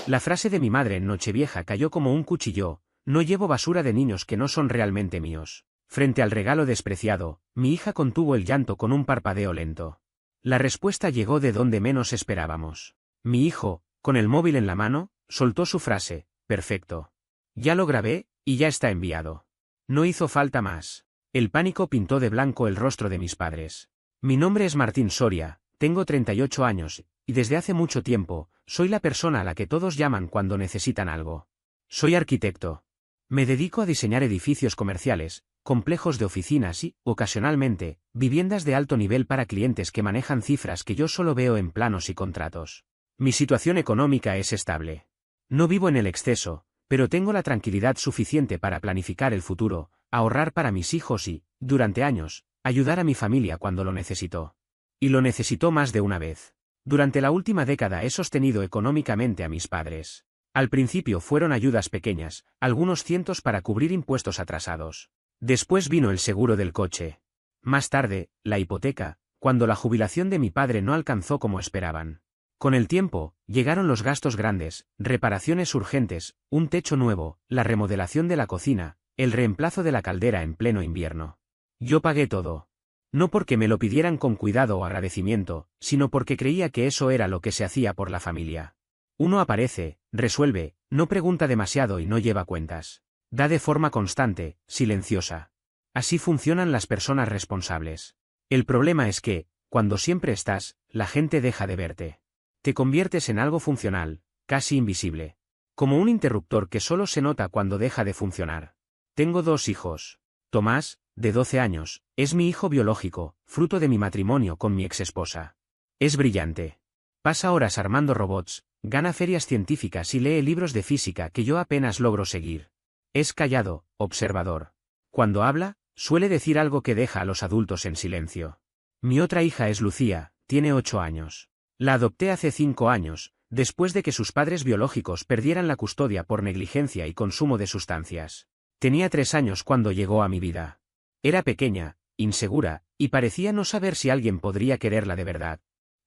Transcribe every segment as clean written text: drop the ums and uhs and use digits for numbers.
La frase de mi madre en Nochevieja cayó como un cuchillo: no llevo basura de niños que no son realmente míos. Frente al regalo despreciado, mi hija contuvo el llanto con un parpadeo lento. La respuesta llegó de donde menos esperábamos. Mi hijo, con el móvil en la mano, soltó su frase: perfecto. Ya lo grabé, y ya está enviado. No hizo falta más. El pánico pintó de blanco el rostro de mis padres. Mi nombre es Martín Soria, tengo 38 años, y desde hace mucho tiempo, soy la persona a la que todos llaman cuando necesitan algo. Soy arquitecto. Me dedico a diseñar edificios comerciales, complejos de oficinas y, ocasionalmente, viviendas de alto nivel para clientes que manejan cifras que yo solo veo en planos y contratos. Mi situación económica es estable. No vivo en el exceso, pero tengo la tranquilidad suficiente para planificar el futuro, ahorrar para mis hijos y, durante años, ayudar a mi familia cuando lo necesitó. Y lo necesitó más de una vez. Durante la última década he sostenido económicamente a mis padres. Al principio fueron ayudas pequeñas, algunos cientos para cubrir impuestos atrasados. Después vino el seguro del coche. Más tarde, la hipoteca, cuando la jubilación de mi padre no alcanzó como esperaban. Con el tiempo, llegaron los gastos grandes, reparaciones urgentes, un techo nuevo, la remodelación de la cocina, el reemplazo de la caldera en pleno invierno. Yo pagué todo. No porque me lo pidieran con cuidado o agradecimiento, sino porque creía que eso era lo que se hacía por la familia. Uno aparece, resuelve, no pregunta demasiado y no lleva cuentas. Da de forma constante, silenciosa. Así funcionan las personas responsables. El problema es que, cuando siempre estás, la gente deja de verte. Te conviertes en algo funcional, casi invisible. Como un interruptor que solo se nota cuando deja de funcionar. Tengo 2 hijos. Tomás, de 12 años, es mi hijo biológico, fruto de mi matrimonio con mi exesposa. Es brillante. Pasa horas armando robots, gana ferias científicas y lee libros de física que yo apenas logro seguir. Es callado, observador. Cuando habla, suele decir algo que deja a los adultos en silencio. Mi otra hija es Lucía, tiene 8 años. La adopté hace 5 años, después de que sus padres biológicos perdieran la custodia por negligencia y consumo de sustancias. Tenía 3 años cuando llegó a mi vida. Era pequeña, insegura, y parecía no saber si alguien podría quererla de verdad.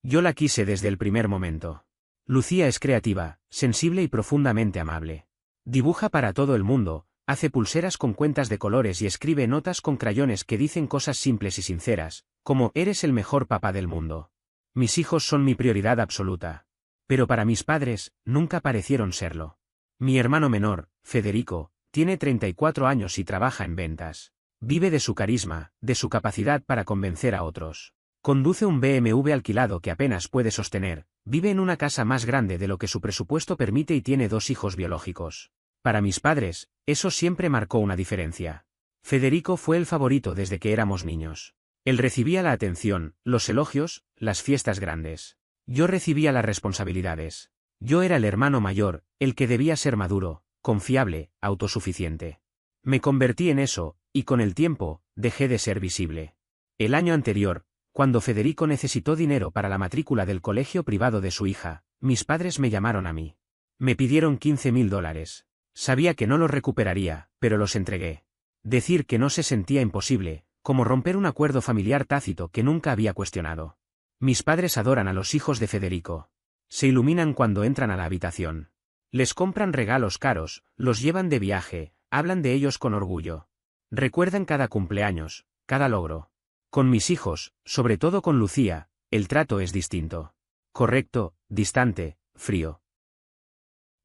Yo la quise desde el primer momento. Lucía es creativa, sensible y profundamente amable. Dibuja para todo el mundo, hace pulseras con cuentas de colores y escribe notas con crayones que dicen cosas simples y sinceras, como «eres el mejor papá del mundo». Mis hijos son mi prioridad absoluta. Pero para mis padres, nunca parecieron serlo. Mi hermano menor, Federico, tiene 34 años y trabaja en ventas. Vive de su carisma, de su capacidad para convencer a otros. Conduce un BMW alquilado que apenas puede sostener, vive en una casa más grande de lo que su presupuesto permite y tiene 2 hijos biológicos. Para mis padres, eso siempre marcó una diferencia. Federico fue el favorito desde que éramos niños. Él recibía la atención, los elogios, las fiestas grandes. Yo recibía las responsabilidades. Yo era el hermano mayor, el que debía ser maduro, confiable, autosuficiente. Me convertí en eso, y con el tiempo, dejé de ser visible. El año anterior, cuando Federico necesitó dinero para la matrícula del colegio privado de su hija, mis padres me llamaron a mí. Me pidieron $15.000. Sabía que no los recuperaría, pero los entregué. Decir que no se sentía imposible, como romper un acuerdo familiar tácito que nunca había cuestionado. Mis padres adoran a los hijos de Federico. Se iluminan cuando entran a la habitación. Les compran regalos caros, los llevan de viaje, hablan de ellos con orgullo. Recuerdan cada cumpleaños, cada logro. Con mis hijos, sobre todo con Lucía, el trato es distinto. Correcto, distante, frío.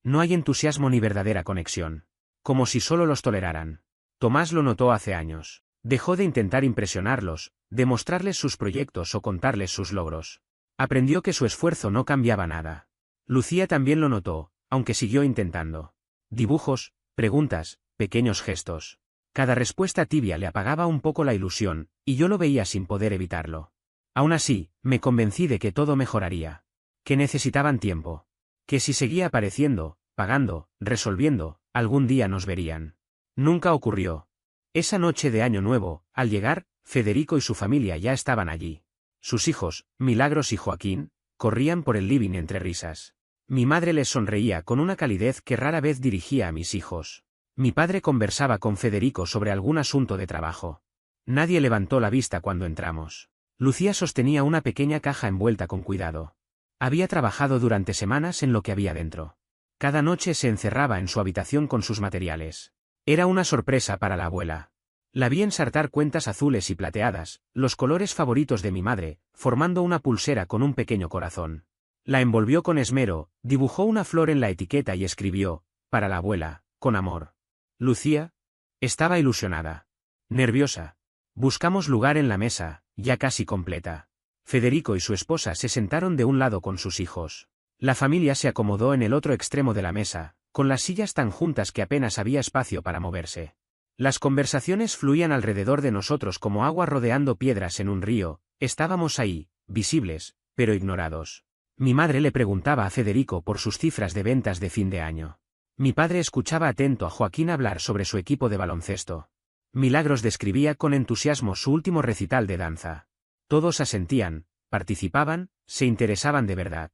No hay entusiasmo ni verdadera conexión. Como si solo los toleraran. Tomás lo notó hace años. Dejó de intentar impresionarlos, de mostrarles sus proyectos o contarles sus logros. Aprendió que su esfuerzo no cambiaba nada. Lucía también lo notó, aunque siguió intentando. Dibujos, preguntas, pequeños gestos. Cada respuesta tibia le apagaba un poco la ilusión, y yo lo veía sin poder evitarlo. Aún así, me convencí de que todo mejoraría. Que necesitaban tiempo. Que si seguía apareciendo, pagando, resolviendo, algún día nos verían. Nunca ocurrió. Esa noche de Año Nuevo, al llegar, Federico y su familia ya estaban allí. Sus hijos, Milagros y Joaquín, corrían por el living entre risas. Mi madre les sonreía con una calidez que rara vez dirigía a mis hijos. Mi padre conversaba con Federico sobre algún asunto de trabajo. Nadie levantó la vista cuando entramos. Lucía sostenía una pequeña caja envuelta con cuidado. Había trabajado durante semanas en lo que había dentro. Cada noche se encerraba en su habitación con sus materiales. Era una sorpresa para la abuela. La vi ensartar cuentas azules y plateadas, los colores favoritos de mi madre, formando una pulsera con un pequeño corazón. La envolvió con esmero, dibujó una flor en la etiqueta y escribió, para la abuela, con amor. Lucía estaba ilusionada. Nerviosa. Buscamos lugar en la mesa, ya casi completa. Federico y su esposa se sentaron de un lado con sus hijos. La familia se acomodó en el otro extremo de la mesa, con las sillas tan juntas que apenas había espacio para moverse. Las conversaciones fluían alrededor de nosotros como agua rodeando piedras en un río. Estábamos ahí, visibles, pero ignorados. Mi madre le preguntaba a Federico por sus cifras de ventas de fin de año. Mi padre escuchaba atento a Joaquín hablar sobre su equipo de baloncesto. Milagros describía con entusiasmo su último recital de danza. Todos asentían, participaban, se interesaban de verdad.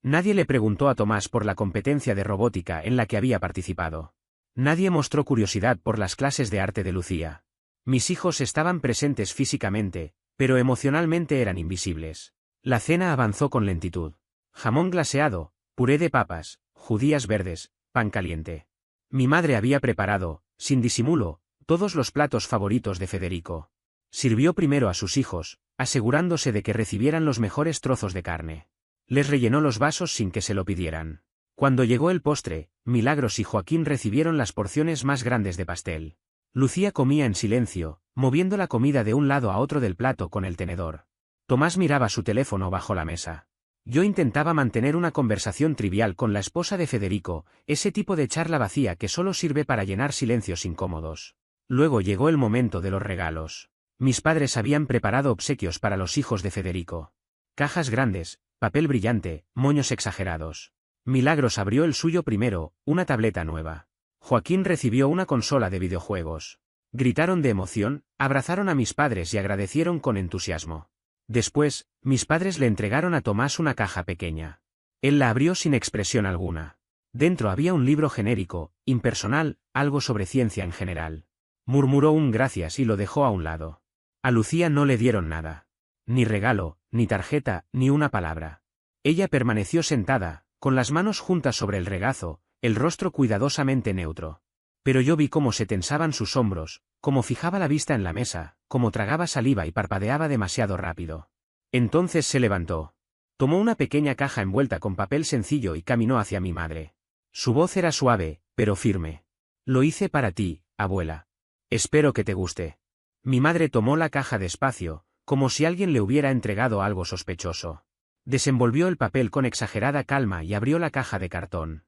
Nadie le preguntó a Tomás por la competencia de robótica en la que había participado. Nadie mostró curiosidad por las clases de arte de Lucía. Mis hijos estaban presentes físicamente, pero emocionalmente eran invisibles. La cena avanzó con lentitud. Jamón glaseado, puré de papas, judías verdes, pan caliente. Mi madre había preparado, sin disimulo, todos los platos favoritos de Federico. Sirvió primero a sus hijos, asegurándose de que recibieran los mejores trozos de carne. Les rellenó los vasos sin que se lo pidieran. Cuando llegó el postre, Milagros y Joaquín recibieron las porciones más grandes de pastel. Lucía comía en silencio, moviendo la comida de un lado a otro del plato con el tenedor. Tomás miraba su teléfono bajo la mesa. Yo intentaba mantener una conversación trivial con la esposa de Federico, ese tipo de charla vacía que solo sirve para llenar silencios incómodos. Luego llegó el momento de los regalos. Mis padres habían preparado obsequios para los hijos de Federico. Cajas grandes, papel brillante, moños exagerados. Milagros abrió el suyo primero, una tableta nueva. Joaquín recibió una consola de videojuegos. Gritaron de emoción, abrazaron a mis padres y agradecieron con entusiasmo. Después, mis padres le entregaron a Tomás una caja pequeña. Él la abrió sin expresión alguna. Dentro había un libro genérico, impersonal, algo sobre ciencia en general. Murmuró un gracias y lo dejó a un lado. A Lucía no le dieron nada. Ni regalo, ni tarjeta, ni una palabra. Ella permaneció sentada, con las manos juntas sobre el regazo, el rostro cuidadosamente neutro. Pero yo vi cómo se tensaban sus hombros, cómo fijaba la vista en la mesa, cómo tragaba saliva y parpadeaba demasiado rápido. Entonces se levantó. Tomó una pequeña caja envuelta con papel sencillo y caminó hacia mi madre. Su voz era suave, pero firme. Lo hice para ti, abuela. Espero que te guste. Mi madre tomó la caja despacio, como si alguien le hubiera entregado algo sospechoso. Desenvolvió el papel con exagerada calma y abrió la caja de cartón.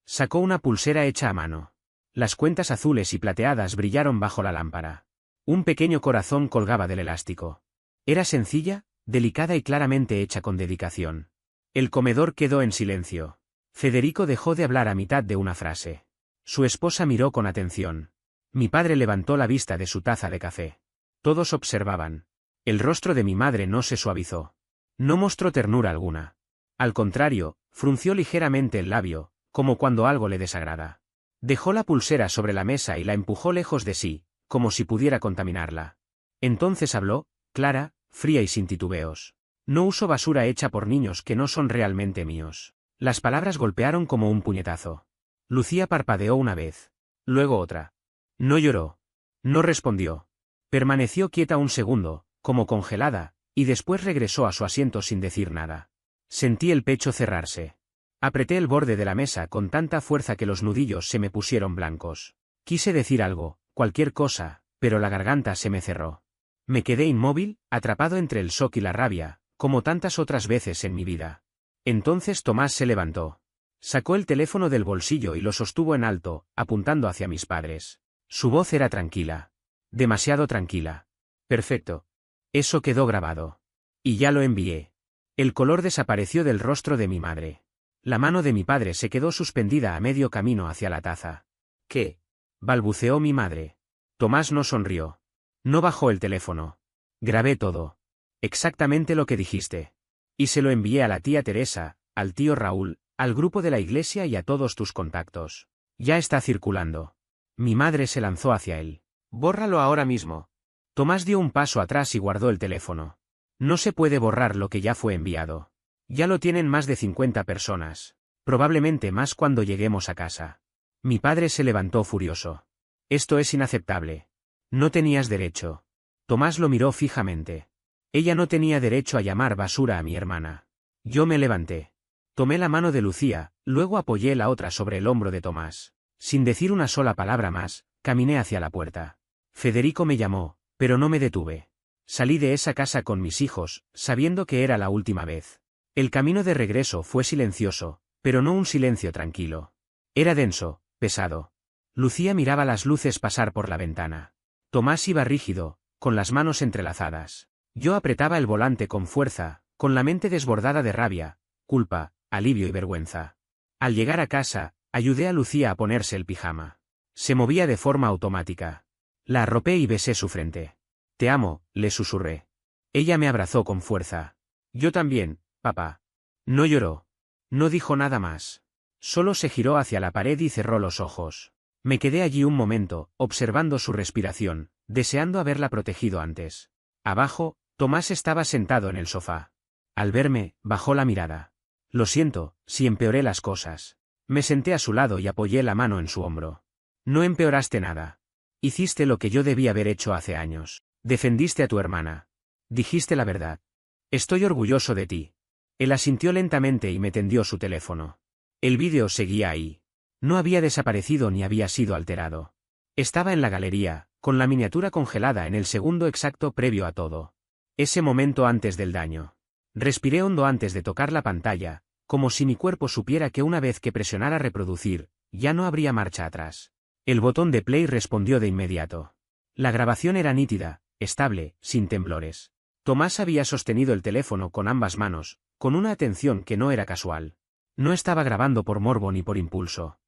Sacó una pulsera hecha a mano. Las cuentas azules y plateadas brillaron bajo la lámpara. Un pequeño corazón colgaba del elástico. Era sencilla, delicada y claramente hecha con dedicación. El comedor quedó en silencio. Federico dejó de hablar a mitad de una frase. Su esposa miró con atención. Mi padre levantó la vista de su taza de café. Todos observaban. El rostro de mi madre no se suavizó. No mostró ternura alguna. Al contrario, frunció ligeramente el labio, como cuando algo le desagrada. Dejó la pulsera sobre la mesa y la empujó lejos de sí, como si pudiera contaminarla. Entonces habló, clara, fría y sin titubeos. No uso basura hecha por niños que no son realmente míos. Las palabras golpearon como un puñetazo. Lucía parpadeó una vez. Luego otra. No lloró. No respondió. Permaneció quieta un segundo, como congelada, y después regresó a su asiento sin decir nada. Sentí el pecho cerrarse. Apreté el borde de la mesa con tanta fuerza que los nudillos se me pusieron blancos. Quise decir algo, cualquier cosa, pero la garganta se me cerró. Me quedé inmóvil, atrapado entre el shock y la rabia, como tantas otras veces en mi vida. Entonces Tomás se levantó. Sacó el teléfono del bolsillo y lo sostuvo en alto, apuntando hacia mis padres. Su voz era tranquila. Demasiado tranquila. Perfecto. Eso quedó grabado. Y ya lo envié. El color desapareció del rostro de mi madre. La mano de mi padre se quedó suspendida a medio camino hacia la taza. ¿Qué? Balbuceó mi madre. Tomás no sonrió. No bajó el teléfono. Grabé todo. Exactamente lo que dijiste. Y se lo envié a la tía Teresa, al tío Raúl, al grupo de la iglesia y a todos tus contactos. Ya está circulando. Mi madre se lanzó hacia él. Bórralo ahora mismo. Tomás dio un paso atrás y guardó el teléfono. No se puede borrar lo que ya fue enviado. Ya lo tienen más de 50 personas. Probablemente más cuando lleguemos a casa. Mi padre se levantó furioso. Esto es inaceptable. No tenías derecho. Tomás lo miró fijamente. Ella no tenía derecho a llamar basura a mi hermana. Yo me levanté. Tomé la mano de Lucía, luego apoyé la otra sobre el hombro de Tomás. Sin decir una sola palabra más, caminé hacia la puerta. Federico me llamó, pero no me detuve. Salí de esa casa con mis hijos, sabiendo que era la última vez. El camino de regreso fue silencioso, pero no un silencio tranquilo. Era denso, pesado. Lucía miraba las luces pasar por la ventana. Tomás iba rígido, con las manos entrelazadas. Yo apretaba el volante con fuerza, con la mente desbordada de rabia, culpa, alivio y vergüenza. Al llegar a casa, ayudé a Lucía a ponerse el pijama. Se movía de forma automática. La arropé y besé su frente. Te amo, le susurré. Ella me abrazó con fuerza. Yo también, papá. No lloró. No dijo nada más. Solo se giró hacia la pared y cerró los ojos. Me quedé allí un momento, observando su respiración, deseando haberla protegido antes. Abajo, Tomás estaba sentado en el sofá. Al verme, bajó la mirada. Lo siento, si empeoré las cosas. Me senté a su lado y apoyé la mano en su hombro. No empeoraste nada. Hiciste lo que yo debía haber hecho hace años. Defendiste a tu hermana. Dijiste la verdad. Estoy orgulloso de ti. Él asintió lentamente y me tendió su teléfono. El vídeo seguía ahí. No había desaparecido ni había sido alterado. Estaba en la galería, con la miniatura congelada en el segundo exacto previo a todo. Ese momento antes del daño. Respiré hondo antes de tocar la pantalla, como si mi cuerpo supiera que una vez que presionara reproducir, ya no habría marcha atrás. El botón de play respondió de inmediato. La grabación era nítida, estable, sin temblores. Tomás había sostenido el teléfono con ambas manos, con una atención que no era casual. No estaba grabando por morbo ni por impulso.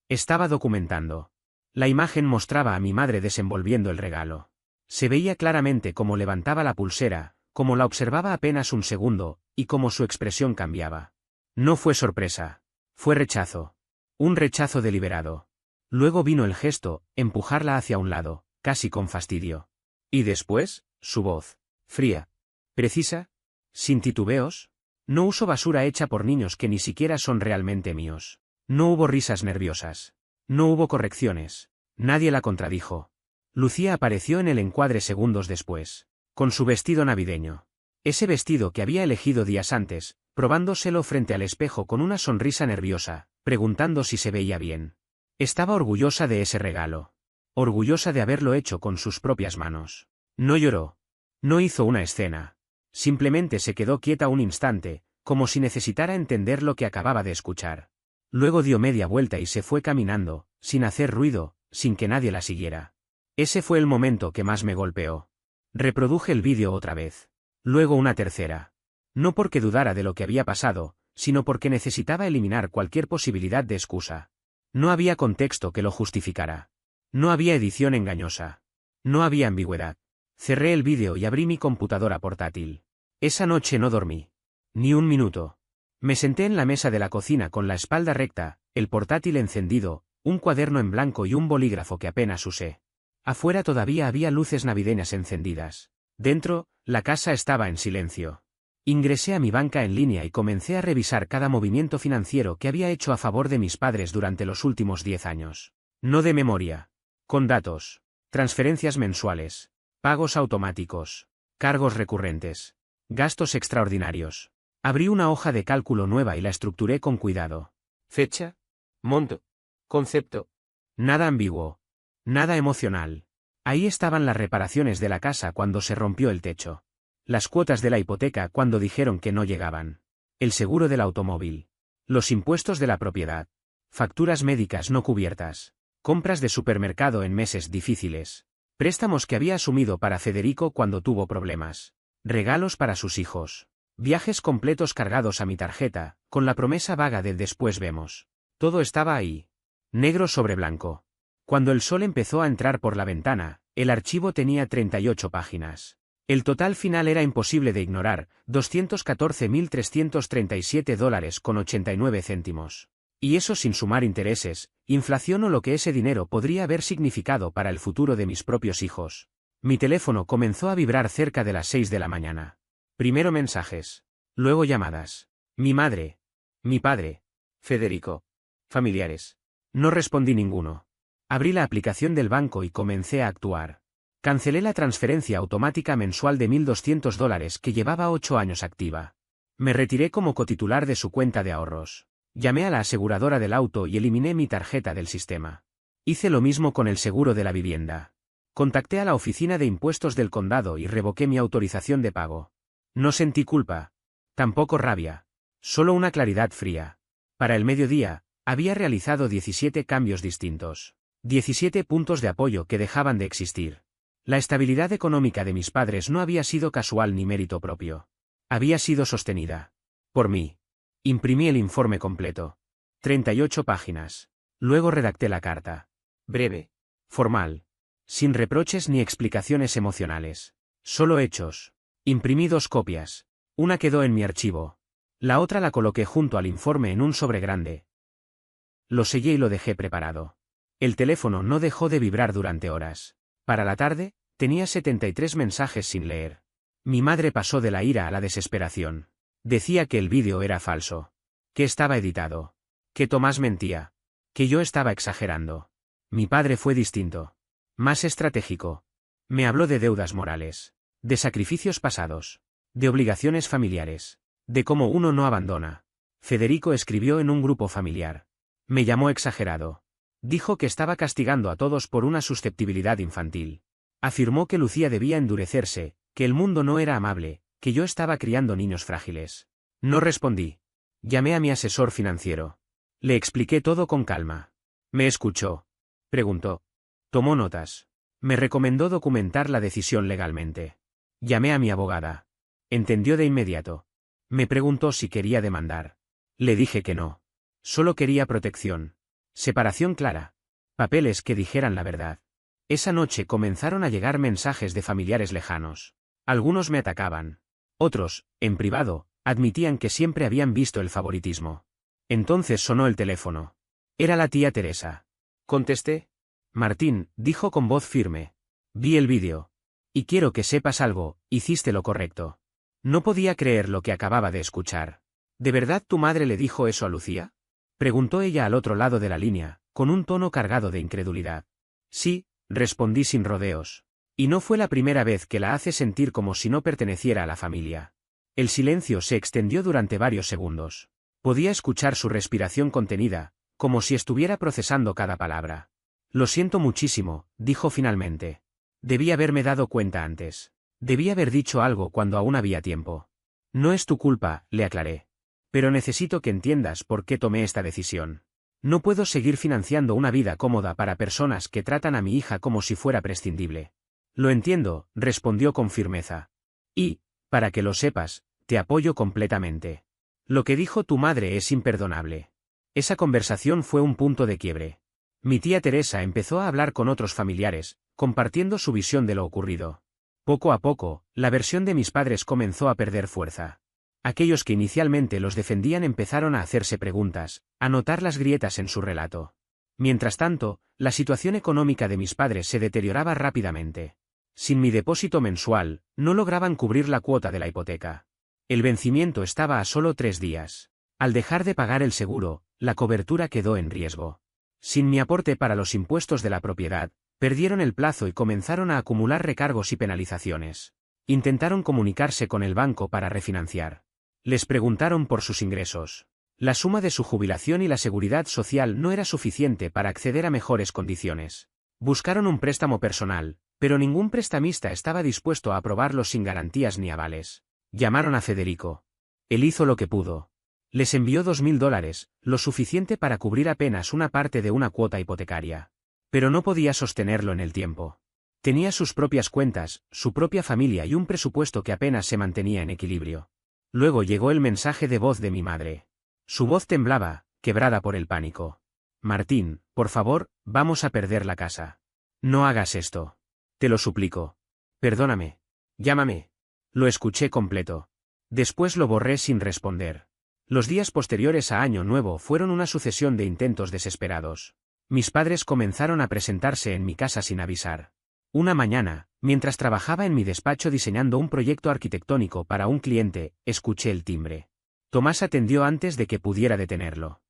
Estaba documentando. La imagen mostraba a mi madre desenvolviendo el regalo. Se veía claramente cómo levantaba la pulsera, cómo la observaba apenas un segundo, y cómo su expresión cambiaba. No fue sorpresa. Fue rechazo. Un rechazo deliberado. Luego vino el gesto, empujarla hacia un lado, casi con fastidio. Y después, su voz. Fría. Precisa. Sin titubeos. No uso basura hecha por niños que ni siquiera son realmente míos. No hubo risas nerviosas. No hubo correcciones. Nadie la contradijo. Lucía apareció en el encuadre segundos después, con su vestido navideño. Ese vestido que había elegido días antes, probándoselo frente al espejo con una sonrisa nerviosa, preguntando si se veía bien. Estaba orgullosa de ese regalo. Orgullosa de haberlo hecho con sus propias manos. No lloró. No hizo una escena. Simplemente se quedó quieta un instante, como si necesitara entender lo que acababa de escuchar. Luego dio media vuelta y se fue caminando, sin hacer ruido, sin que nadie la siguiera. Ese fue el momento que más me golpeó. Reproduje el vídeo otra vez. Luego una tercera. No porque dudara de lo que había pasado, sino porque necesitaba eliminar cualquier posibilidad de excusa. No había contexto que lo justificara. No había edición engañosa. No había ambigüedad. Cerré el vídeo y abrí mi computadora portátil. Esa noche no dormí. Ni un minuto. Me senté en la mesa de la cocina con la espalda recta, el portátil encendido, un cuaderno en blanco y un bolígrafo que apenas usé. Afuera todavía había luces navideñas encendidas. Dentro, la casa estaba en silencio. Ingresé a mi banca en línea y comencé a revisar cada movimiento financiero que había hecho a favor de mis padres durante los últimos 10 años. No de memoria. Con datos. Transferencias mensuales. Pagos automáticos. Cargos recurrentes. Gastos extraordinarios. Abrí una hoja de cálculo nueva y la estructuré con cuidado. Fecha. Monto. Concepto. Nada ambiguo. Nada emocional. Ahí estaban las reparaciones de la casa cuando se rompió el techo. Las cuotas de la hipoteca cuando dijeron que no llegaban. El seguro del automóvil. Los impuestos de la propiedad. Facturas médicas no cubiertas. Compras de supermercado en meses difíciles. Préstamos que había asumido para Federico cuando tuvo problemas. Regalos para sus hijos. Viajes completos cargados a mi tarjeta, con la promesa vaga del después vemos. Todo estaba ahí. Negro sobre blanco. Cuando el sol empezó a entrar por la ventana, el archivo tenía 38 páginas. El total final era imposible de ignorar, $214.337,89. Y eso sin sumar intereses, inflación o lo que ese dinero podría haber significado para el futuro de mis propios hijos. Mi teléfono comenzó a vibrar cerca de las 6 de la mañana. Primero mensajes. Luego llamadas. Mi madre. Mi padre. Federico. Familiares. No respondí ninguno. Abrí la aplicación del banco y comencé a actuar. Cancelé la transferencia automática mensual de $1.200 que llevaba 8 años activa. Me retiré como cotitular de su cuenta de ahorros. Llamé a la aseguradora del auto y eliminé mi tarjeta del sistema. Hice lo mismo con el seguro de la vivienda. Contacté a la oficina de impuestos del condado y revoqué mi autorización de pago. No sentí culpa. Tampoco rabia. Solo una claridad fría. Para el mediodía, había realizado 17 cambios distintos. 17 puntos de apoyo que dejaban de existir. La estabilidad económica de mis padres no había sido casual ni mérito propio. Había sido sostenida. Por mí. Imprimí el informe completo. 38 páginas. Luego redacté la carta. Breve. Formal. Sin reproches ni explicaciones emocionales. Solo hechos. Imprimí 2 copias. Una quedó en mi archivo. La otra la coloqué junto al informe en un sobre grande. Lo sellé y lo dejé preparado. El teléfono no dejó de vibrar durante horas. Para la tarde, tenía 73 mensajes sin leer. Mi madre pasó de la ira a la desesperación. Decía que el vídeo era falso. Que estaba editado. Que Tomás mentía. Que yo estaba exagerando. Mi padre fue distinto. Más estratégico. Me habló de deudas morales. De sacrificios pasados. De obligaciones familiares. De cómo uno no abandona. Federico escribió en un grupo familiar. Me llamó exagerado. Dijo que estaba castigando a todos por una susceptibilidad infantil. Afirmó que Lucía debía endurecerse, que el mundo no era amable, que yo estaba criando niños frágiles. No respondí. Llamé a mi asesor financiero. Le expliqué todo con calma. ¿Me escuchó? Preguntó. Tomó notas. Me recomendó documentar la decisión legalmente. Llamé a mi abogada. Entendió de inmediato. Me preguntó si quería demandar. Le dije que no. Solo quería protección. Separación clara. Papeles que dijeran la verdad. Esa noche comenzaron a llegar mensajes de familiares lejanos. Algunos me atacaban. Otros, en privado, admitían que siempre habían visto el favoritismo. Entonces sonó el teléfono. Era la tía Teresa. Contesté. Martín, dijo con voz firme. Vi el vídeo. Y quiero que sepas algo, hiciste lo correcto. No podía creer lo que acababa de escuchar. ¿De verdad tu madre le dijo eso a Lucía? Preguntó ella al otro lado de la línea, con un tono cargado de incredulidad. Sí, respondí sin rodeos. Y no fue la primera vez que la hace sentir como si no perteneciera a la familia. El silencio se extendió durante varios segundos. Podía escuchar su respiración contenida, como si estuviera procesando cada palabra. Lo siento muchísimo, dijo finalmente. Debí haberme dado cuenta antes. Debí haber dicho algo cuando aún había tiempo. No es tu culpa, le aclaré. Pero necesito que entiendas por qué tomé esta decisión. No puedo seguir financiando una vida cómoda para personas que tratan a mi hija como si fuera prescindible. Lo entiendo, respondió con firmeza. Y, para que lo sepas, te apoyo completamente. Lo que dijo tu madre es imperdonable. Esa conversación fue un punto de quiebre. Mi tía Teresa empezó a hablar con otros familiares, compartiendo su visión de lo ocurrido. Poco a poco, la versión de mis padres comenzó a perder fuerza. Aquellos que inicialmente los defendían empezaron a hacerse preguntas, a notar las grietas en su relato. Mientras tanto, la situación económica de mis padres se deterioraba rápidamente. Sin mi depósito mensual, no lograban cubrir la cuota de la hipoteca. El vencimiento estaba a solo 3 días. Al dejar de pagar el seguro, la cobertura quedó en riesgo. Sin mi aporte para los impuestos de la propiedad, perdieron el plazo y comenzaron a acumular recargos y penalizaciones. Intentaron comunicarse con el banco para refinanciar. Les preguntaron por sus ingresos. La suma de su jubilación y la seguridad social no era suficiente para acceder a mejores condiciones. Buscaron un préstamo personal, pero ningún prestamista estaba dispuesto a aprobarlo sin garantías ni avales. Llamaron a Federico. Él hizo lo que pudo. Les envió $2.000, lo suficiente para cubrir apenas una parte de una cuota hipotecaria. Pero no podía sostenerlo en el tiempo. Tenía sus propias cuentas, su propia familia y un presupuesto que apenas se mantenía en equilibrio. Luego llegó el mensaje de voz de mi madre. Su voz temblaba, quebrada por el pánico. Martín, por favor, vamos a perder la casa. No hagas esto. Te lo suplico. Perdóname. Llámame. Lo escuché completo. Después lo borré sin responder. Los días posteriores a Año Nuevo fueron una sucesión de intentos desesperados. Mis padres comenzaron a presentarse en mi casa sin avisar. Una mañana, mientras trabajaba en mi despacho diseñando un proyecto arquitectónico para un cliente, escuché el timbre. Tomás atendió antes de que pudiera detenerlo.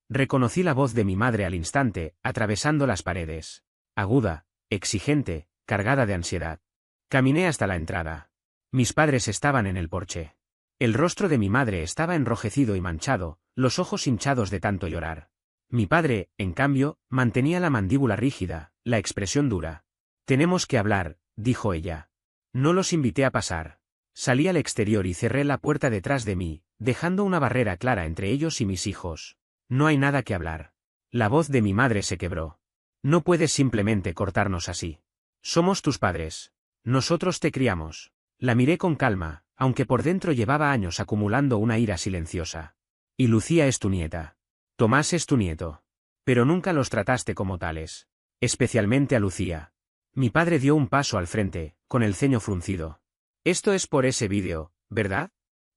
Reconocí la voz de mi madre al instante, atravesando las paredes. Aguda, exigente, cargada de ansiedad. Caminé hasta la entrada. Mis padres estaban en el porche. El rostro de mi madre estaba enrojecido y manchado, los ojos hinchados de tanto llorar. Mi padre, en cambio, mantenía la mandíbula rígida, la expresión dura. «Tenemos que hablar», dijo ella. No los invité a pasar. Salí al exterior y cerré la puerta detrás de mí, dejando una barrera clara entre ellos y mis hijos. No hay nada que hablar. La voz de mi madre se quebró. No puedes simplemente cortarnos así. Somos tus padres. Nosotros te criamos. La miré con calma, aunque por dentro llevaba años acumulando una ira silenciosa. Y Lucía es tu nieta. Tomás es tu nieto. Pero nunca los trataste como tales. Especialmente a Lucía. Mi padre dio un paso al frente, con el ceño fruncido. Esto es por ese vídeo, ¿verdad?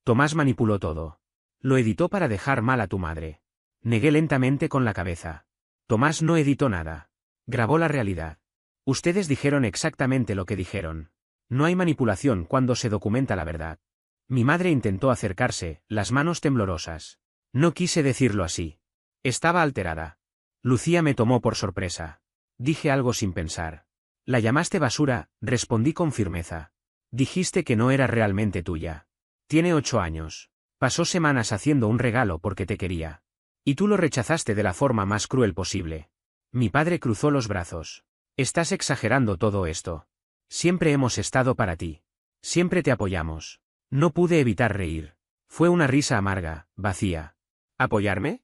Tomás manipuló todo. Lo editó para dejar mal a tu madre. Negué lentamente con la cabeza. Tomás no editó nada. Grabó la realidad. Ustedes dijeron exactamente lo que dijeron. No hay manipulación cuando se documenta la verdad. Mi madre intentó acercarse, las manos temblorosas. No quise decirlo así. Estaba alterada. Lucía me tomó por sorpresa. Dije algo sin pensar. La llamaste basura, respondí con firmeza. Dijiste que no era realmente tuya. Tiene 8 años. Pasó semanas haciendo un regalo porque te quería. Y tú lo rechazaste de la forma más cruel posible. Mi padre cruzó los brazos. Estás exagerando todo esto. Siempre hemos estado para ti. Siempre te apoyamos. No pude evitar reír. Fue una risa amarga, vacía. ¿Apoyarme?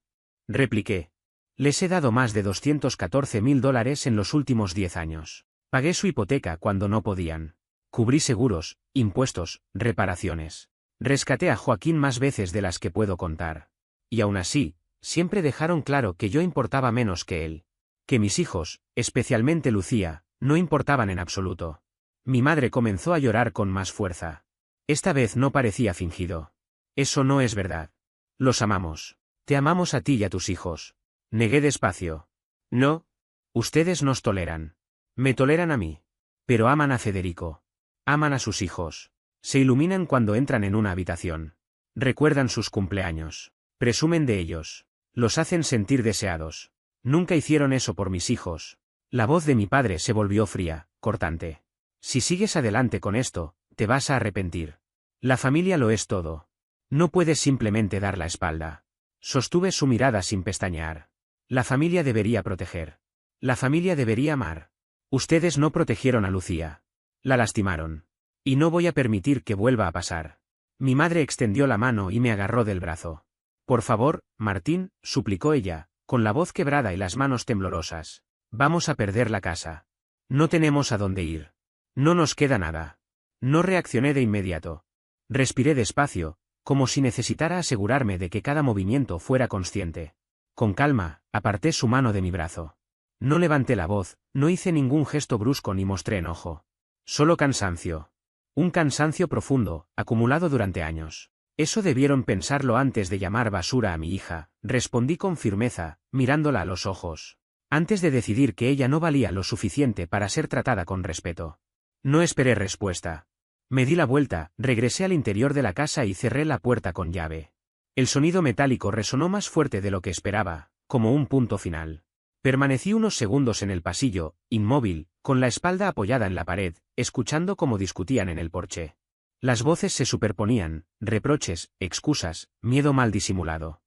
Repliqué. Les he dado más de $214.000 en los últimos 10 años. Pagué su hipoteca cuando no podían. Cubrí seguros, impuestos, reparaciones. Rescaté a Joaquín más veces de las que puedo contar. Y aún así, siempre dejaron claro que yo importaba menos que él. Que mis hijos, especialmente Lucía, no importaban en absoluto. Mi madre comenzó a llorar con más fuerza. Esta vez no parecía fingido. Eso no es verdad. Los amamos. Te amamos a ti y a tus hijos. Negué despacio. No. Ustedes nos toleran. Me toleran a mí. Pero aman a Federico. Aman a sus hijos. Se iluminan cuando entran en una habitación. Recuerdan sus cumpleaños. Presumen de ellos. Los hacen sentir deseados. Nunca hicieron eso por mis hijos. La voz de mi padre se volvió fría, cortante. Si sigues adelante con esto, te vas a arrepentir. La familia lo es todo. No puedes simplemente dar la espalda. Sostuve su mirada sin pestañear. La familia debería proteger. La familia debería amar. Ustedes no protegieron a Lucía. La lastimaron. Y no voy a permitir que vuelva a pasar. Mi madre extendió la mano y me agarró del brazo. Por favor, Martín, suplicó ella, con la voz quebrada y las manos temblorosas. Vamos a perder la casa. No tenemos a dónde ir. No nos queda nada. No reaccioné de inmediato. Respiré despacio, como si necesitara asegurarme de que cada movimiento fuera consciente. Con calma, aparté su mano de mi brazo. No levanté la voz, no hice ningún gesto brusco ni mostré enojo. Solo cansancio. Un cansancio profundo, acumulado durante años. Eso debieron pensarlo antes de llamar basura a mi hija, respondí con firmeza, mirándola a los ojos. Antes de decidir que ella no valía lo suficiente para ser tratada con respeto. No esperé respuesta. Me di la vuelta, regresé al interior de la casa y cerré la puerta con llave. El sonido metálico resonó más fuerte de lo que esperaba, como un punto final. Permanecí unos segundos en el pasillo, inmóvil, con la espalda apoyada en la pared, escuchando cómo discutían en el porche. Las voces se superponían, reproches, excusas, miedo mal disimulado.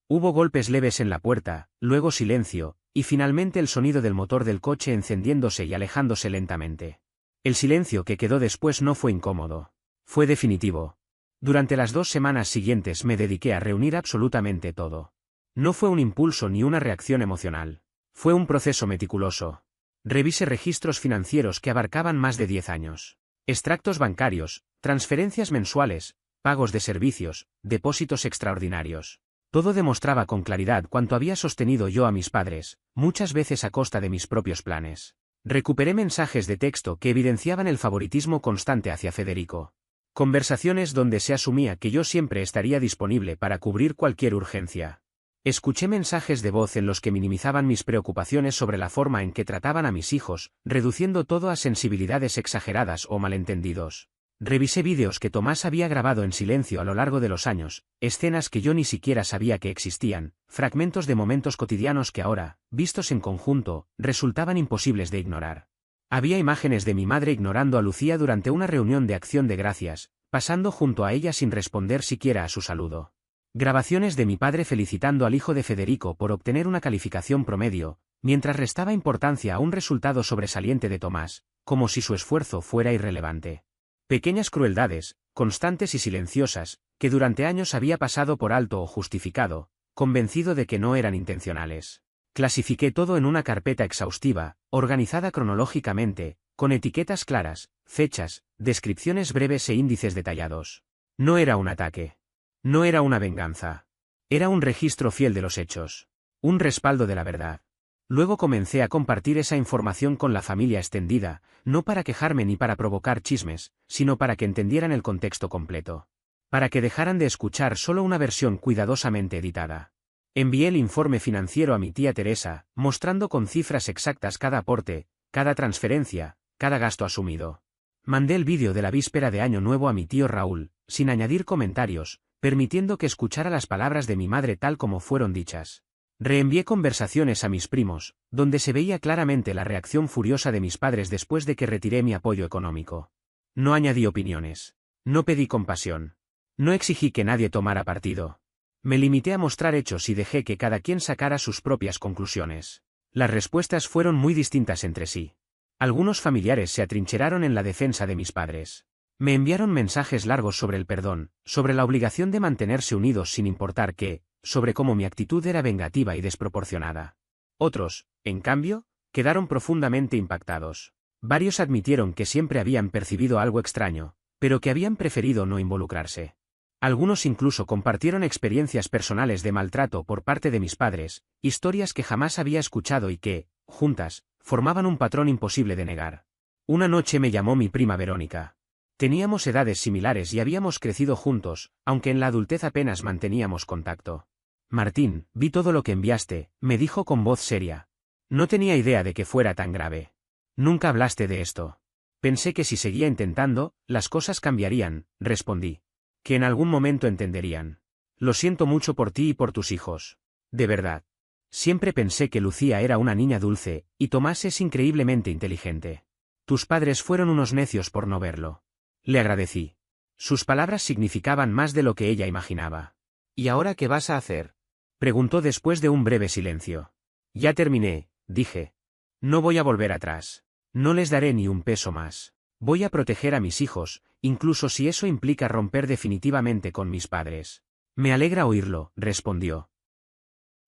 Hubo golpes leves en la puerta, luego silencio, y finalmente el sonido del motor del coche encendiéndose y alejándose lentamente. El silencio que quedó después no fue incómodo. Fue definitivo. Durante las 2 semanas siguientes me dediqué a reunir absolutamente todo. No fue un impulso ni una reacción emocional. Fue un proceso meticuloso. Revisé registros financieros que abarcaban más de 10 años. Extractos bancarios, transferencias mensuales, pagos de servicios, depósitos extraordinarios. Todo demostraba con claridad cuánto había sostenido yo a mis padres, muchas veces a costa de mis propios planes. Recuperé mensajes de texto que evidenciaban el favoritismo constante hacia Federico. Conversaciones donde se asumía que yo siempre estaría disponible para cubrir cualquier urgencia. Escuché mensajes de voz en los que minimizaban mis preocupaciones sobre la forma en que trataban a mis hijos, reduciendo todo a sensibilidades exageradas o malentendidos. Revisé vídeos que Tomás había grabado en silencio a lo largo de los años, escenas que yo ni siquiera sabía que existían, fragmentos de momentos cotidianos que ahora, vistos en conjunto, resultaban imposibles de ignorar. Había imágenes de mi madre ignorando a Lucía durante una reunión de acción de gracias, pasando junto a ella sin responder siquiera a su saludo. Grabaciones de mi padre felicitando al hijo de Federico por obtener una calificación promedio, mientras restaba importancia a un resultado sobresaliente de Tomás, como si su esfuerzo fuera irrelevante. Pequeñas crueldades, constantes y silenciosas, que durante años había pasado por alto o justificado, convencido de que no eran intencionales. Clasifiqué todo en una carpeta exhaustiva, organizada cronológicamente, con etiquetas claras, fechas, descripciones breves e índices detallados. No era un ataque. No era una venganza. Era un registro fiel de los hechos. Un respaldo de la verdad. Luego comencé a compartir esa información con la familia extendida, no para quejarme ni para provocar chismes, sino para que entendieran el contexto completo. Para que dejaran de escuchar solo una versión cuidadosamente editada. Envié el informe financiero a mi tía Teresa, mostrando con cifras exactas cada aporte, cada transferencia, cada gasto asumido. Mandé el vídeo de la víspera de Año Nuevo a mi tío Raúl, sin añadir comentarios, permitiendo que escuchara las palabras de mi madre tal como fueron dichas. Reenvié conversaciones a mis primos, donde se veía claramente la reacción furiosa de mis padres después de que retiré mi apoyo económico. No añadí opiniones. No pedí compasión. No exigí que nadie tomara partido. Me limité a mostrar hechos y dejé que cada quien sacara sus propias conclusiones. Las respuestas fueron muy distintas entre sí. Algunos familiares se atrincheraron en la defensa de mis padres. Me enviaron mensajes largos sobre el perdón, sobre la obligación de mantenerse unidos sin importar qué, sobre cómo mi actitud era vengativa y desproporcionada. Otros, en cambio, quedaron profundamente impactados. Varios admitieron que siempre habían percibido algo extraño, pero que habían preferido no involucrarse. Algunos incluso compartieron experiencias personales de maltrato por parte de mis padres, historias que jamás había escuchado y que, juntas, formaban un patrón imposible de negar. Una noche me llamó mi prima Verónica. Teníamos edades similares y habíamos crecido juntos, aunque en la adultez apenas manteníamos contacto. Martín, vi todo lo que enviaste, me dijo con voz seria. No tenía idea de que fuera tan grave. Nunca hablaste de esto. Pensé que si seguía intentando, las cosas cambiarían, respondí. Que en algún momento entenderían. Lo siento mucho por ti y por tus hijos. De verdad. Siempre pensé que Lucía era una niña dulce, y Tomás es increíblemente inteligente. Tus padres fueron unos necios por no verlo. Le agradecí. Sus palabras significaban más de lo que ella imaginaba. ¿Y ahora qué vas a hacer?, preguntó después de un breve silencio. Ya terminé, dije. No voy a volver atrás. No les daré ni un peso más. Voy a proteger a mis hijos, incluso si eso implica romper definitivamente con mis padres. Me alegra oírlo, respondió.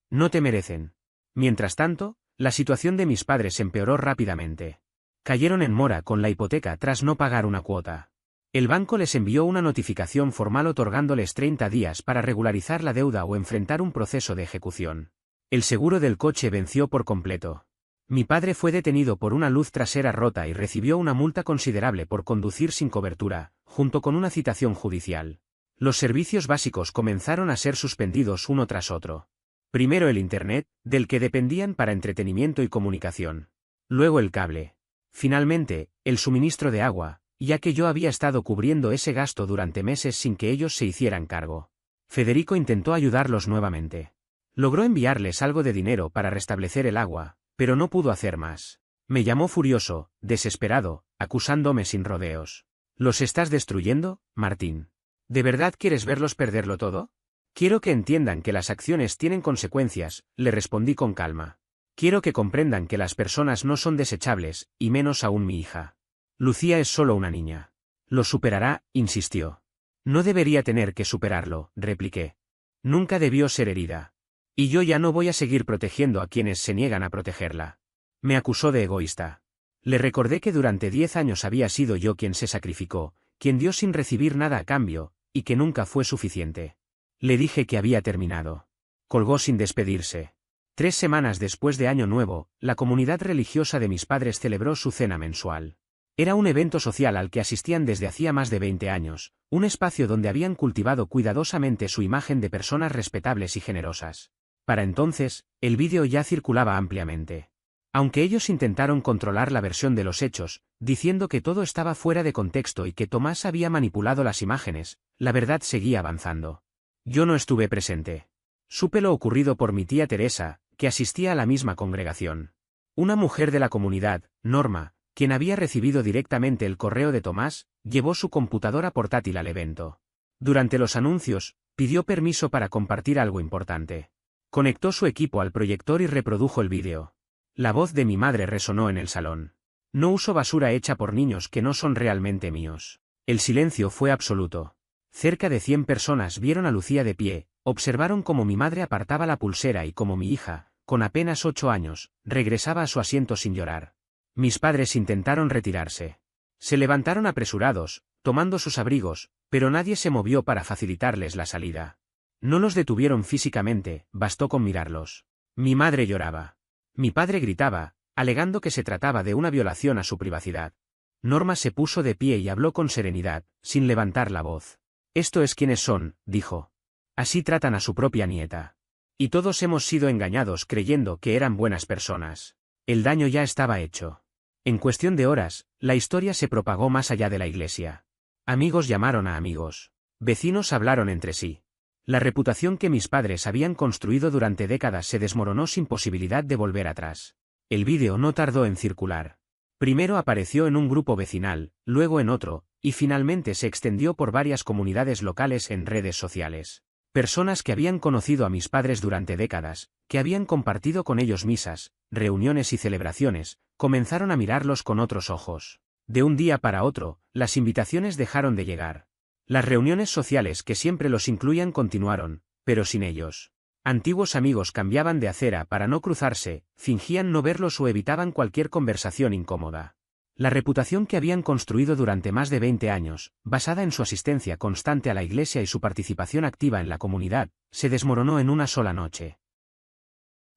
No te merecen. Mientras tanto, la situación de mis padres empeoró rápidamente. Cayeron en mora con la hipoteca tras no pagar una cuota. El banco les envió una notificación formal otorgándoles 30 días para regularizar la deuda o enfrentar un proceso de ejecución. El seguro del coche venció por completo. Mi padre fue detenido por una luz trasera rota y recibió una multa considerable por conducir sin cobertura, junto con una citación judicial. Los servicios básicos comenzaron a ser suspendidos uno tras otro. Primero el Internet, del que dependían para entretenimiento y comunicación. Luego el cable. Finalmente, el suministro de agua, ya que yo había estado cubriendo ese gasto durante meses sin que ellos se hicieran cargo. Federico intentó ayudarlos nuevamente. Logró enviarles algo de dinero para restablecer el agua, pero no pudo hacer más. Me llamó furioso, desesperado, acusándome sin rodeos. ¿Los estás destruyendo, Martín? ¿De verdad quieres verlos perderlo todo? Quiero que entiendan que las acciones tienen consecuencias, le respondí con calma. Quiero que comprendan que las personas no son desechables, y menos aún mi hija. Lucía es solo una niña. Lo superará, insistió. No debería tener que superarlo, repliqué. Nunca debió ser herida. Y yo ya no voy a seguir protegiendo a quienes se niegan a protegerla. Me acusó de egoísta. Le recordé que durante 10 años había sido yo quien se sacrificó, quien dio sin recibir nada a cambio, y que nunca fue suficiente. Le dije que había terminado. Colgó sin despedirse. 3 semanas después de Año Nuevo, la comunidad religiosa de mis padres celebró su cena mensual. Era un evento social al que asistían desde hacía más de 20 años, un espacio donde habían cultivado cuidadosamente su imagen de personas respetables y generosas. Para entonces, el vídeo ya circulaba ampliamente. Aunque ellos intentaron controlar la versión de los hechos, diciendo que todo estaba fuera de contexto y que Tomás había manipulado las imágenes. La verdad seguía avanzando. Yo no estuve presente. Supe lo ocurrido por mi tía Teresa, que asistía a la misma congregación. Una mujer de la comunidad, Norma, quien había recibido directamente el correo de Tomás, llevó su computadora portátil al evento. Durante los anuncios, pidió permiso para compartir algo importante. Conectó su equipo al proyector y reprodujo el vídeo. La voz de mi madre resonó en el salón. No uso basura hecha por niños que no son realmente míos. El silencio fue absoluto. Cerca de 100 personas vieron a Lucía de pie, observaron cómo mi madre apartaba la pulsera y cómo mi hija, con apenas 8 años, regresaba a su asiento sin llorar. Mis padres intentaron retirarse. Se levantaron apresurados, tomando sus abrigos, pero nadie se movió para facilitarles la salida. No los detuvieron físicamente, bastó con mirarlos. Mi madre lloraba. Mi padre gritaba, alegando que se trataba de una violación a su privacidad. Norma se puso de pie y habló con serenidad, sin levantar la voz. «Esto es quienes son», dijo. «Así tratan a su propia nieta. Y todos hemos sido engañados creyendo que eran buenas personas. El daño ya estaba hecho». En cuestión de horas, la historia se propagó más allá de la iglesia. Amigos llamaron a amigos. Vecinos hablaron entre sí. La reputación que mis padres habían construido durante décadas se desmoronó sin posibilidad de volver atrás. El vídeo no tardó en circular. Primero apareció en un grupo vecinal, luego en otro, y finalmente se extendió por varias comunidades locales en redes sociales. Personas que habían conocido a mis padres durante décadas, que habían compartido con ellos misas, reuniones y celebraciones, comenzaron a mirarlos con otros ojos. De un día para otro, las invitaciones dejaron de llegar. Las reuniones sociales que siempre los incluían continuaron, pero sin ellos. Antiguos amigos cambiaban de acera para no cruzarse, fingían no verlos o evitaban cualquier conversación incómoda. La reputación que habían construido durante más de 20 años, basada en su asistencia constante a la iglesia y su participación activa en la comunidad, se desmoronó en una sola noche.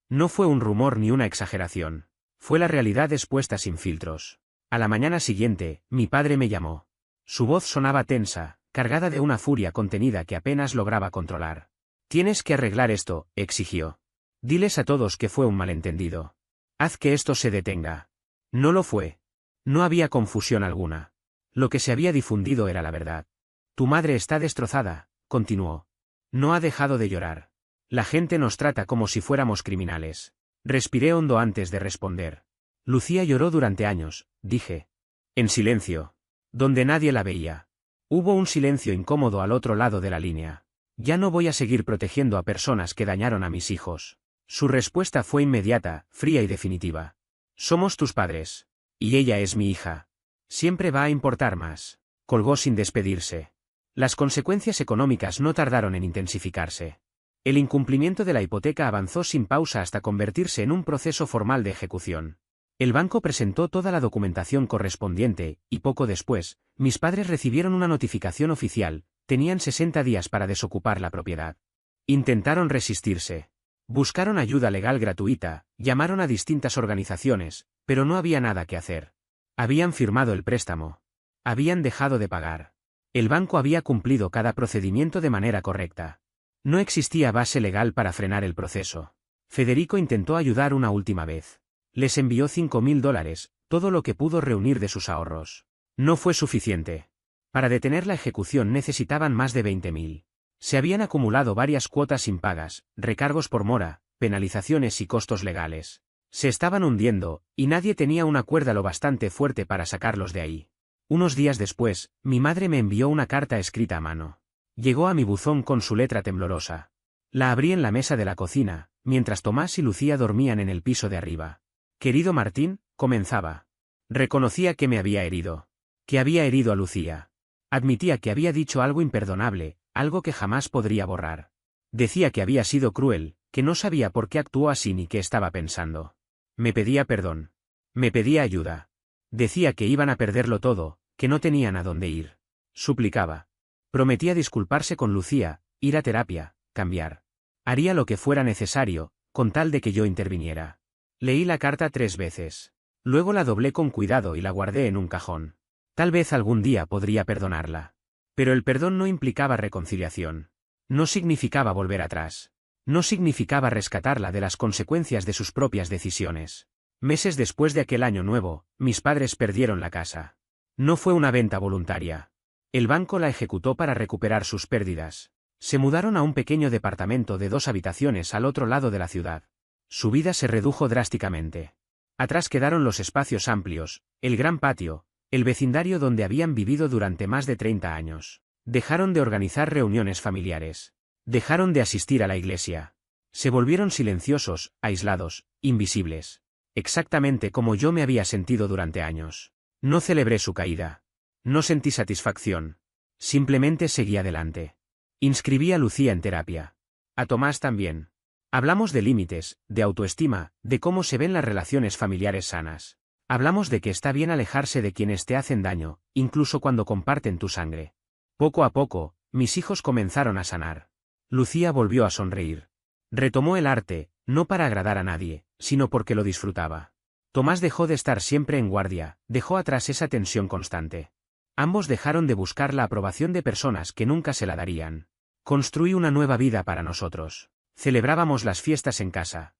No fue un rumor ni una exageración. Fue la realidad expuesta sin filtros. A la mañana siguiente, mi padre me llamó. Su voz sonaba tensa, cargada de una furia contenida que apenas lograba controlar. «Tienes que arreglar esto», exigió. «Diles a todos que fue un malentendido. Haz que esto se detenga». No lo fue. No había confusión alguna. Lo que se había difundido era la verdad. «Tu madre está destrozada», continuó. «No ha dejado de llorar. La gente nos trata como si fuéramos criminales». Respiré hondo antes de responder. «Lucía lloró durante años», dije. En silencio. Donde nadie la veía. Hubo un silencio incómodo al otro lado de la línea. «Ya no voy a seguir protegiendo a personas que dañaron a mis hijos». Su respuesta fue inmediata, fría y definitiva. «Somos tus padres. Y ella es mi hija. Siempre va a importar más». Colgó sin despedirse. Las consecuencias económicas no tardaron en intensificarse. El incumplimiento de la hipoteca avanzó sin pausa hasta convertirse en un proceso formal de ejecución. El banco presentó toda la documentación correspondiente, y poco después, mis padres recibieron una notificación oficial. Tenían 60 días para desocupar la propiedad. Intentaron resistirse. Buscaron ayuda legal gratuita, llamaron a distintas organizaciones, pero no había nada que hacer. Habían firmado el préstamo. Habían dejado de pagar. El banco había cumplido cada procedimiento de manera correcta. No existía base legal para frenar el proceso. Federico intentó ayudar una última vez. Les envió $5.000, todo lo que pudo reunir de sus ahorros. No fue suficiente. Para detener la ejecución necesitaban más de 20.000. Se habían acumulado varias cuotas impagas, recargos por mora, penalizaciones y costos legales. Se estaban hundiendo, y nadie tenía una cuerda lo bastante fuerte para sacarlos de ahí. Unos días después, mi madre me envió una carta escrita a mano. Llegó a mi buzón con su letra temblorosa. La abrí en la mesa de la cocina, mientras Tomás y Lucía dormían en el piso de arriba. «Querido Martín», comenzaba. Reconocía que me había herido. Que había herido a Lucía. Admitía que había dicho algo imperdonable, algo que jamás podría borrar. Decía que había sido cruel, que no sabía por qué actuó así ni qué estaba pensando. Me pedía perdón. Me pedía ayuda. Decía que iban a perderlo todo, que no tenían a dónde ir. Suplicaba. Prometía disculparse con Lucía, ir a terapia, cambiar. Haría lo que fuera necesario, con tal de que yo interviniera. Leí la carta 3 veces. Luego la doblé con cuidado y la guardé en un cajón. Tal vez algún día podría perdonarla. Pero el perdón no implicaba reconciliación. No significaba volver atrás. No significaba rescatarla de las consecuencias de sus propias decisiones. Meses después de aquel año nuevo, mis padres perdieron la casa. No fue una venta voluntaria. El banco la ejecutó para recuperar sus pérdidas. Se mudaron a un pequeño departamento de 2 habitaciones al otro lado de la ciudad. Su vida se redujo drásticamente. Atrás quedaron los espacios amplios, el gran patio, el vecindario donde habían vivido durante más de 30 años. Dejaron de organizar reuniones familiares. Dejaron de asistir a la iglesia. Se volvieron silenciosos, aislados, invisibles. Exactamente como yo me había sentido durante años. No celebré su caída. No sentí satisfacción. Simplemente seguí adelante. Inscribí a Lucía en terapia. A Tomás también. Hablamos de límites, de autoestima, de cómo se ven las relaciones familiares sanas. Hablamos de que está bien alejarse de quienes te hacen daño, incluso cuando comparten tu sangre. Poco a poco, mis hijos comenzaron a sanar. Lucía volvió a sonreír. Retomó el arte, no para agradar a nadie, sino porque lo disfrutaba. Tomás dejó de estar siempre en guardia, dejó atrás esa tensión constante. Ambos dejaron de buscar la aprobación de personas que nunca se la darían. Construí una nueva vida para nosotros. Celebrábamos las fiestas en casa.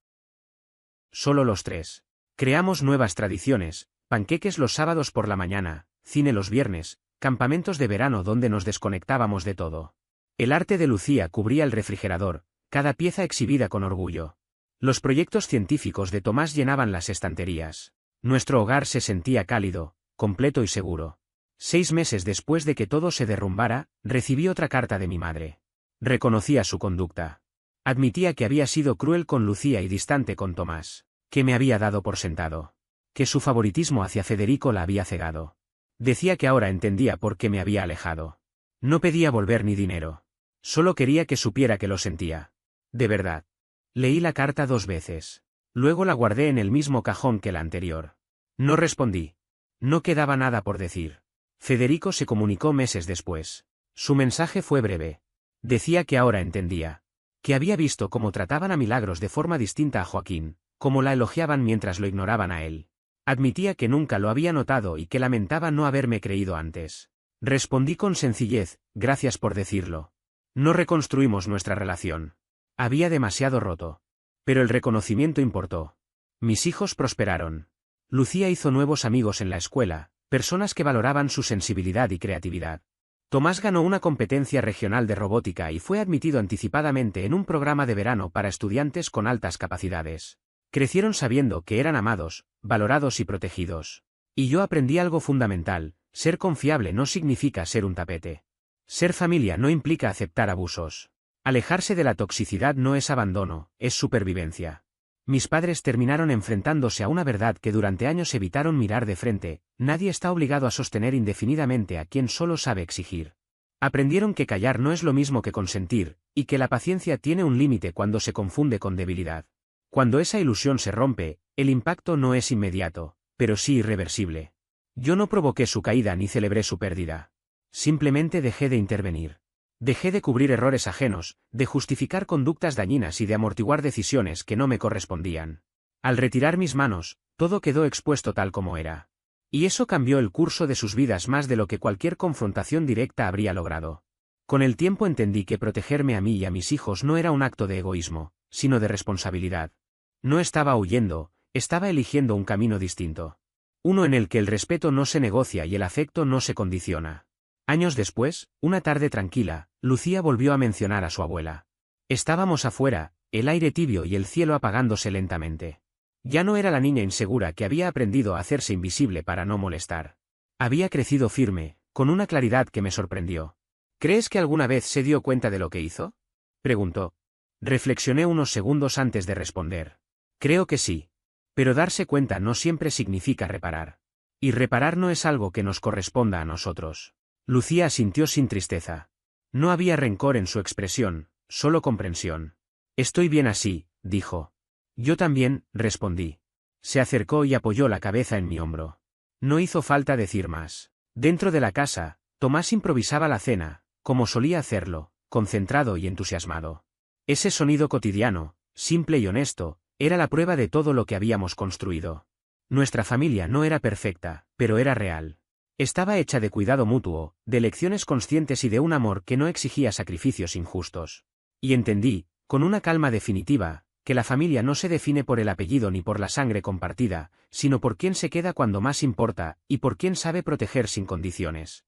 Solo los 3. Creamos nuevas tradiciones, panqueques los sábados por la mañana, cine los viernes, campamentos de verano donde nos desconectábamos de todo. El arte de Lucía cubría el refrigerador, cada pieza exhibida con orgullo. Los proyectos científicos de Tomás llenaban las estanterías. Nuestro hogar se sentía cálido, completo y seguro. 6 meses después de que todo se derrumbara, recibí otra carta de mi madre. Reconocía su conducta. Admitía que había sido cruel con Lucía y distante con Tomás, que me había dado por sentado, que su favoritismo hacia Federico la había cegado. Decía que ahora entendía por qué me había alejado. No pedía volver ni dinero. Solo quería que supiera que lo sentía. De verdad. Leí la carta 2 veces. Luego la guardé en el mismo cajón que la anterior. No respondí. No quedaba nada por decir. Federico se comunicó meses después. Su mensaje fue breve. Decía que ahora entendía. Que había visto cómo trataban a Milagros de forma distinta a Joaquín, cómo la elogiaban mientras lo ignoraban a él. Admitía que nunca lo había notado y que lamentaba no haberme creído antes. Respondí con sencillez, gracias por decirlo. No reconstruimos nuestra relación. Había demasiado roto. Pero el reconocimiento importó. Mis hijos prosperaron. Lucía hizo nuevos amigos en la escuela, personas que valoraban su sensibilidad y creatividad. Tomás ganó una competencia regional de robótica y fue admitido anticipadamente en un programa de verano para estudiantes con altas capacidades. Crecieron sabiendo que eran amados, valorados y protegidos. Y yo aprendí algo fundamental: ser confiable no significa ser un tapete. Ser familia no implica aceptar abusos. Alejarse de la toxicidad no es abandono, es supervivencia. Mis padres terminaron enfrentándose a una verdad que durante años evitaron mirar de frente: nadie está obligado a sostener indefinidamente a quien solo sabe exigir. Aprendieron que callar no es lo mismo que consentir, y que la paciencia tiene un límite cuando se confunde con debilidad. Cuando esa ilusión se rompe, el impacto no es inmediato, pero sí irreversible. Yo no provoqué su caída ni celebré su pérdida. Simplemente dejé de intervenir. Dejé de cubrir errores ajenos, de justificar conductas dañinas y de amortiguar decisiones que no me correspondían. Al retirar mis manos, todo quedó expuesto tal como era. Y eso cambió el curso de sus vidas más de lo que cualquier confrontación directa habría logrado. Con el tiempo entendí que protegerme a mí y a mis hijos no era un acto de egoísmo, sino de responsabilidad. No estaba huyendo, estaba eligiendo un camino distinto. Uno en el que el respeto no se negocia y el afecto no se condiciona. Años después, una tarde tranquila, Lucía volvió a mencionar a su abuela. Estábamos afuera, el aire tibio y el cielo apagándose lentamente. Ya no era la niña insegura que había aprendido a hacerse invisible para no molestar. Había crecido firme, con una claridad que me sorprendió. ¿Crees que alguna vez se dio cuenta de lo que hizo?, preguntó. Reflexioné unos segundos antes de responder. Creo que sí. Pero darse cuenta no siempre significa reparar. Y reparar no es algo que nos corresponda a nosotros. Lucía asintió sin tristeza. No había rencor en su expresión, solo comprensión. Estoy bien así, dijo. Yo también, respondí. Se acercó y apoyó la cabeza en mi hombro. No hizo falta decir más. Dentro de la casa, Tomás improvisaba la cena, como solía hacerlo, concentrado y entusiasmado. Ese sonido cotidiano, simple y honesto, era la prueba de todo lo que habíamos construido. Nuestra familia no era perfecta, pero era real. Estaba hecha de cuidado mutuo, de elecciones conscientes y de un amor que no exigía sacrificios injustos. Y entendí, con una calma definitiva, que la familia no se define por el apellido ni por la sangre compartida, sino por quién se queda cuando más importa, y por quién sabe proteger sin condiciones.